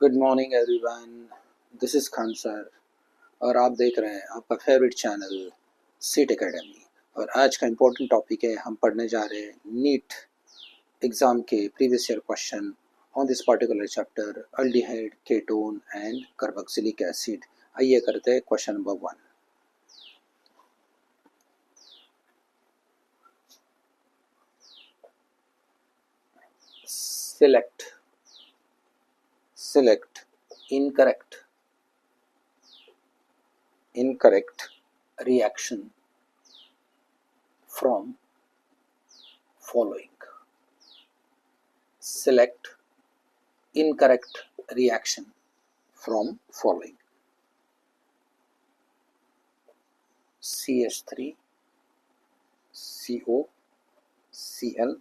Good morning everyone. This is Khan sir और आप देख रहे हैं आपका फेवरेट चैनल सीट एकेडमी। और आज का इम्पोर्टेंट टॉपिक है, हम पढ़ने जा रहे हैं नीट एग्ज़ाम के previous year question on this particular chapter aldehyde ketone and carboxylic acid. आइए करते हैं question number 1। Select incorrect reaction from following. Select incorrect reaction from following. CH3 COCl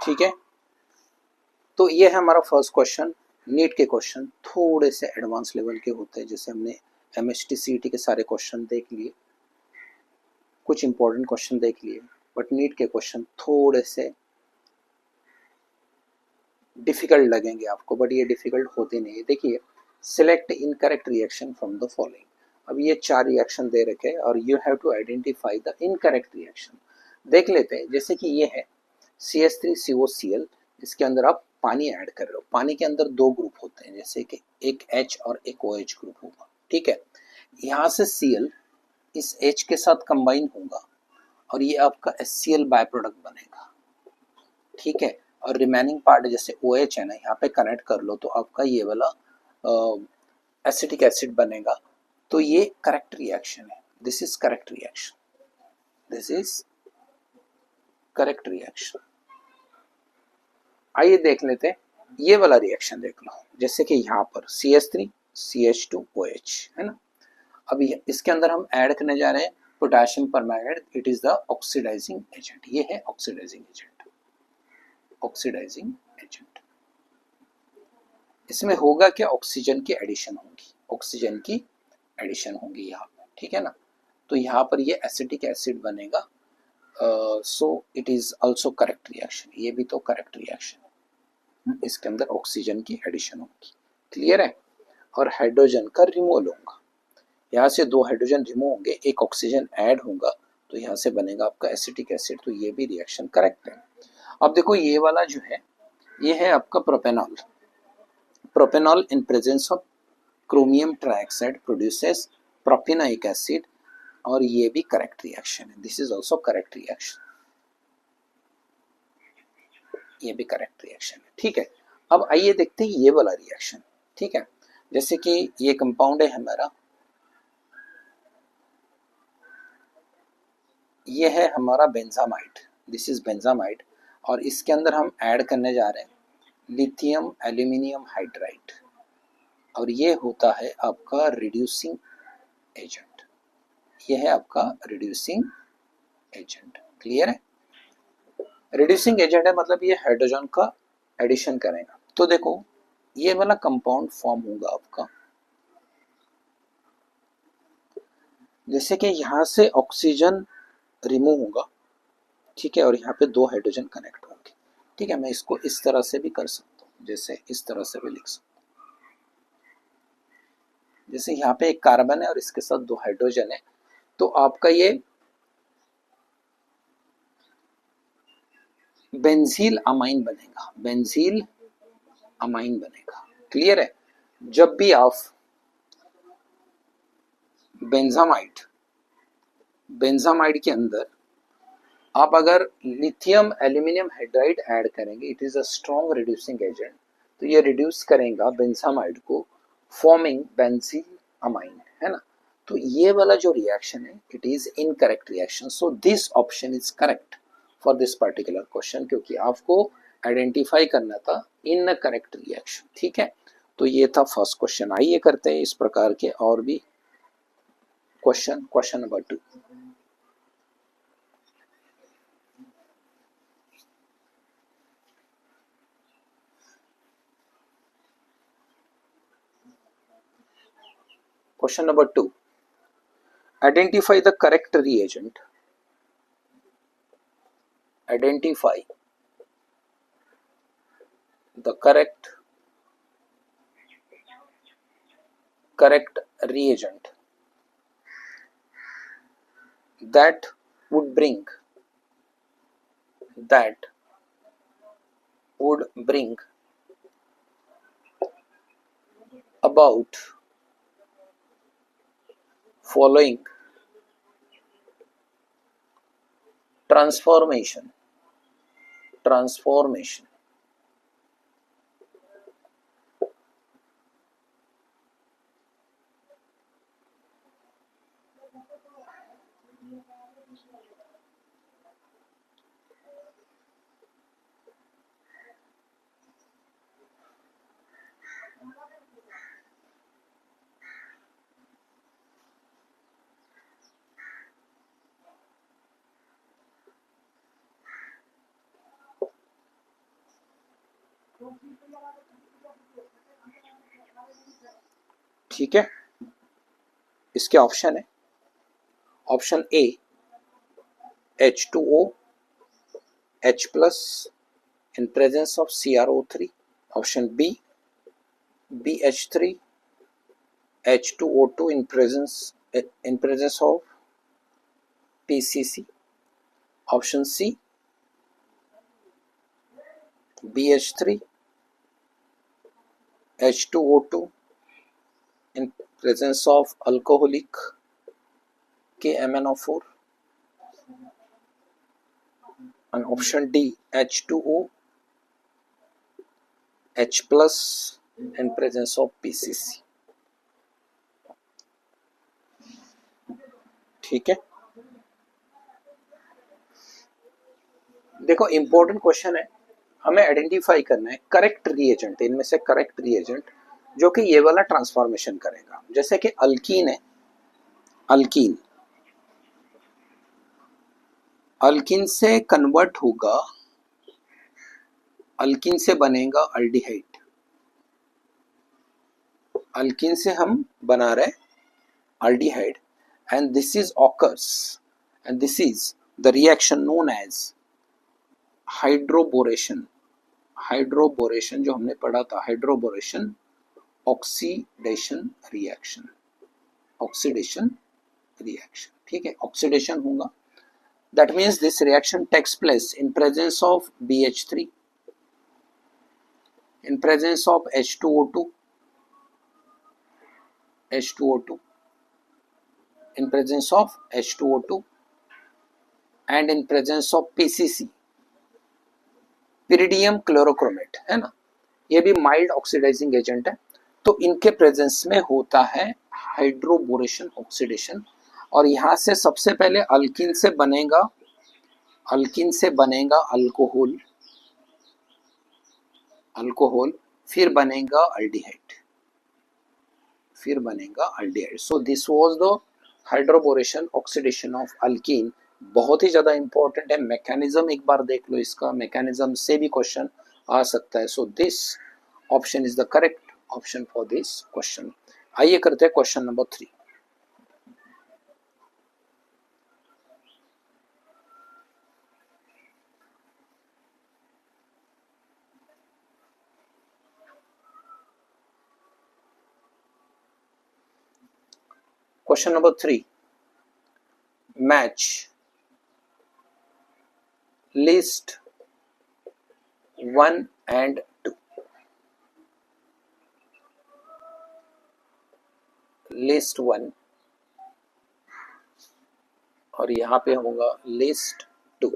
ठीक है। तो ये है हमारा फर्स्ट क्वेश्चन। नीट के क्वेश्चन थोड़े से एडवांस लेवल के होते हैं, जैसे हमने एमएसटी सीईटी के सारे क्वेश्चन देख लिए, कुछ इंपॉर्टेंट क्वेश्चन देख लिए, बट नीट के क्वेश्चन थोड़े से डिफिकल्ट लगेंगे आपको, बट ये डिफिकल्ट होते नहीं है। देखिए, select incorrect reaction from the following. अब ये 4 रिएक्शन दे रखे हैं और you have to identify the incorrect reaction. देख लेते हैं, जैसे कि ये है CH3COCl, इसके अंदर आप पानी ऐड कर रहे हो। पानी के अंदर 2 ग्रुप होते हैं, जैसे कि एक H और एक OH ग्रुप होगा, ठीक है। यहाँ से Cl इस H के साथ कंबाइन होगा और ये आपका HCl बाय प्रोडक्ट बनेगा, ठीक है। और रिमेनिंग पार्ट जैसे OH है ना, यहाँ पे कनेक्ट कर लो तो आपका ये वाला एसिटिक एसिड बनेगा। तो ये करेक्ट रिएक्शन है। This is correct reaction, this is correct reaction. आइए देख लेते हैं, ये वाला रिएक्शन देख लो, जैसे कि यहाँ पर CH3 CH2OH है ना। अभी इसके अंदर हम ऐड करने जा रहे हैं potassium permanganate. It is the oxidizing agent. ये है ऑक्सीडाइजिंग एजेंट, ऑक्सीडाइजिंग एजेंट। इसमें होगा क्या, ऑक्सीजन की एडिशन होगी, ऑक्सीजन की एडिशन होगी यहाँ पर, ठीक है ना। तो यहाँ पर ये एसिटिक एसिड बनेगा। So it is also correct reaction. ये भी तो करेक्ट रिएक्शन है, इसके अंदर ऑक्सीजन की एडिशन होगी। क्लियर है। और हाइड्रोजन का रिमूवल होगा, यहाँ से 2 हाइड्रोजन रिमूव होंगे, एक ऑक्सीजन ऐड होगा, तो यहाँ से बनेगा आपका एसिटिक एसिड। तो ये भी रिएक्शन करेक्ट है। अब देखो, ये वाला जो है, ये है आपका propanol. Propanol in presence of chromium trioxide produces propanoic acid, और ये भी करेक्ट रिएक्शन है। This is also correct reaction, ये भी करेक्ट रिएक्शन है, ठीक है। अब आइए देखते हैं ये वाला रिएक्शन, ठीक है। जैसे कि ये कंपाउंड है हमारा, ये है हमारा बेंजामाइड। दिस इज बेंजामाइड और इसके अंदर हम ऐड करने जा रहे हैं लिथियम एल्यूमिनियम हाइड्राइड, और ये होता है आपका रिड्यूसिंग एजेंट। ये है आपका रिड्यूसिंग एजेंट। क्लियर है? रिड्यूसिंग एजेंट है मतलब ये हाइड्रोजन का एडिशन करेगा। तो देखो ये वाला कंपाउंड फॉर्म होगा आपका, जैसे कि यहाँ से ऑक्सीजन रिमूव होगा, ठीक है, और यहाँ पे दो हाइड्रोजन कनेक्ट होंगे। ठीक है, मैं इसको इस तरह से भी कर सकता हूँ, जैसे इस तरह से भी लिख सकता हूँ। जैसे यहाँ पे एक कार्बन है और इसके साथ दो हाइड्रोजन है, तो आपका ये बेंजील अमाइन बनेगा, बेंजील अमाइन बनेगा। क्लियर है? जब भी आप बेंजामाइड के अंदर आप अगर लिथियम एल्यूमिनियम हाइड्राइड ऐड करेंगे, it is a strong reducing agent, तो ये रिड्यूस करेगा बेंजामाइड को, फॉर्मिंग बेंजील अमाइन, है ना। तो ये वाला जो रिएक्शन है it is incorrect reaction. So this option is correct for this particular question, क्योंकि आपको आइडेंटिफाई करना था इनकरेक्ट रिएक्शन। ठीक है, तो ये था फर्स्ट क्वेश्चन। आइए करते हैं इस प्रकार के और भी question number 2। Question number 2. Identify the correct reagent. Identify the correct reagent that would bring about following transformation. ठीक है, इसके ऑप्शन है, option A H2O H plus in presence of CrO3, option B BH3 H2O2 in presence of PCC, option C BH3 H2O2 in presence of alcoholic KMnO4, and option D H2O H plus in presence of PCC। ठीक है, देखो important question है, हमें identify करना है correct reagent, इनमें से correct reagent जो कि ये वाला ट्रांसफॉर्मेशन करेगा। जैसे कि अल्कीन है, अल्कीन से कन्वर्ट होगा, अल्कीन से बनेगा अल्डिहाइड, अल्कीन से हम बना रहे aldehyde, and this is occurs, and this is the reaction known as hydroboration. Hydroboration जो हमने पढ़ा था, हाइड्रोबोरेशन ऑक्सीडेशन रिएक्शन, ठीक है, ऑक्सीडेशन होगा। That means this reaction takes place in presence of BH3, in presence of H2O2, in presence of H2O2 and in presence of PCC, pyridium chlorochromate, है ना, ये भी माइल्ड ऑक्सीडाइजिंग एजेंट है। तो इनके प्रेजेंस में होता है हाइड्रोबोरेशन ऑक्सीडेशन, और यहाँ से सबसे पहले अल्कीन से बनेगा अल्कोहल, अल्कोहल, फिर बनेगा अल्डिहाइड, फिर बनेगा aldehyde. So this was the hydroboration oxidation of alkyne. बहुत ही ज्यादा इंपॉर्टेंट है, मैकेनिज्म एक बार देख लो, इसका मैकेनिज्म से भी क्वेश्चन आ सकता है। So this option is the correct option for this question. आइए करते हैं question number 3। Question number 3, match list 1 and 2। List 1 और यहाँ पे होगा लिस्ट 2।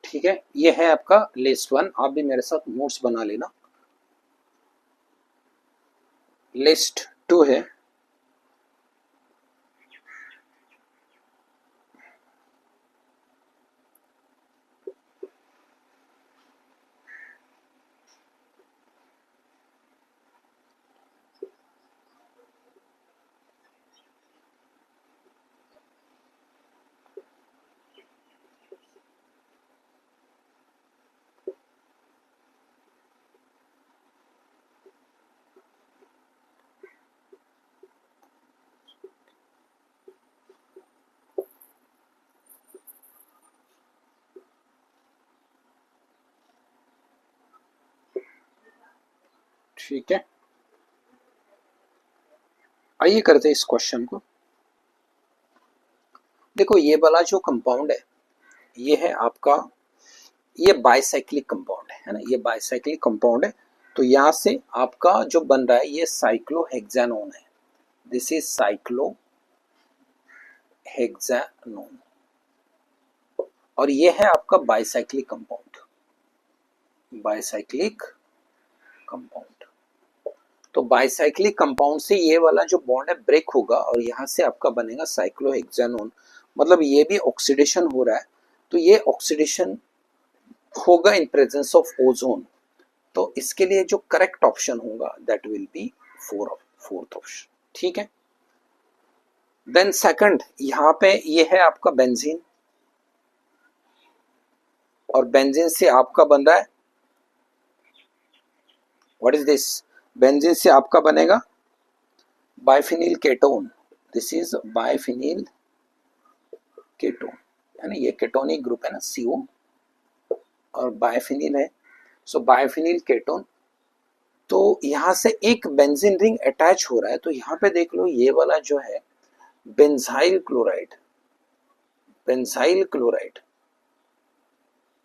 ठीक है, ये है आपका लिस्ट 1। आप भी मेरे साथ नोट्स बना लेना। लिस्ट 2 है, ठीक है। आइए करते हैं इस क्वेश्चन को। देखो ये वाला जो कंपाउंड है, ये है आपका, ये बाइसाइक्लिक कंपाउंड है ना, ये बाइसाइक्लिक कंपाउंड है। तो यहाँ से आपका जो बन रहा है ये साइक्लोहेक्सानोन है। दिस इज साइक्लोहेक्सानोन और ये है आपका बाइसाइक्लिक कंपाउंड, बाइसाइक्लिक कंपाउंड। तो बाइसाइक्लिक कंपाउंड से ये वाला जो बॉन्ड है ब्रेक होगा और यहाँ से आपका बनेगा साइक्लोहेक्सानोन। मतलब ये भी ऑक्सीडेशन हो रहा है, तो ये ऑक्सीडेशन होगा इन प्रेजेंस ऑफ ओजोन। तो इसके लिए जो करेक्ट ऑप्शन होगा that will be fourth option. ठीक है। देन सेकंड, यहाँ पे ये है आपका बेंजीन और बेंजीन से आपका बन रहा है, व्हाट इज दिस, बेंजीन से आपका बनेगा बाइफिनिल केटोन। दिस इज बाइफिनिल केटोन, है ना, ये केटोनिक ग्रुप है ना, CO और बाइफिनिल है। सो बाइफिनिल केटोन। तो यहां से एक बेंजीन रिंग अटैच हो रहा है, तो यहां पे देख लो ये वाला जो है बेंजाइल क्लोराइड, बेंजाइल क्लोराइड,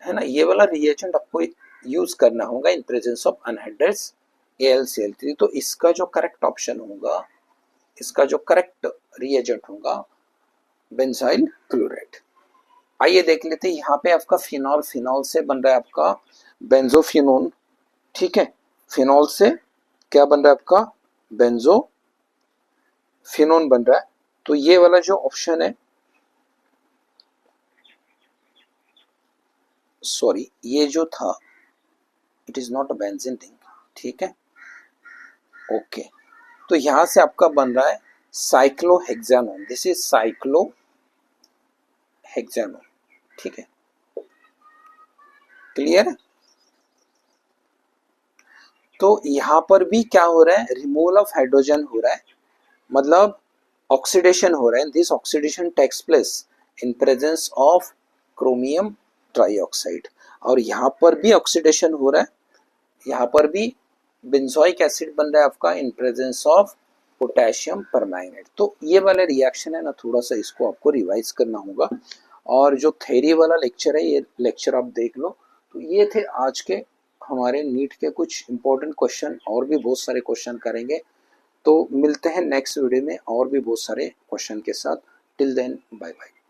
है ना, ये वाला रिएजेंट आपको यूज करना होगा इन प्रेजेंस ऑफ अनहाइड्रेट्स AlCl3। तो इसका जो करेक्ट ऑप्शन होगा, इसका जो करेक्ट रिएजेंट होगा बेंजाइल क्लोराइड। आइए देख लेते हैं, यहाँ पे आपका फिनॉल, फिनॉल से बन रहा है आपका बेंजोफिनोन। ठीक है, फिनॉल से क्या बन रहा है आपका बेंजोफिनोन बन रहा है। तो ये वाला जो ऑप्शन है, सॉरी ये जो था, it is not a benzene ring, ठीक है, ओके। तो यहां से आपका बन रहा है साइक्लोहेक्सानोन, दिस इज साइक्लोहेक्सानोन, ठीक है, क्लियर है। तो यहां पर भी क्या हो रहा है, रिमूवल ऑफ हाइड्रोजन हो रहा है, मतलब ऑक्सीडेशन हो रहा है। This oxidation takes place in presence of chromium trioxide, और यहाँ पर भी ऑक्सीडेशन हो रहा है, यहाँ पर भी बेंजोइक एसिड बन रहा है आपका इन प्रेजेंस ऑफ पोटेशियम परमैंगनेट। तो ये वाला रिएक्शन है ना, थोड़ा सा इसको आपको रिवाइज करना होगा, और जो थ्योरी वाला लेक्चर है ये लेक्चर आप देख लो। तो ये थे आज के हमारे नीट के कुछ इंपॉर्टेंट क्वेश्चन, और भी बहुत सारे क्वेश्चन करेंगे। तो मिलते हैं नेक्स्ट वीडियो में और भी बहुत सारे क्वेश्चन के साथ। Till then bye bye.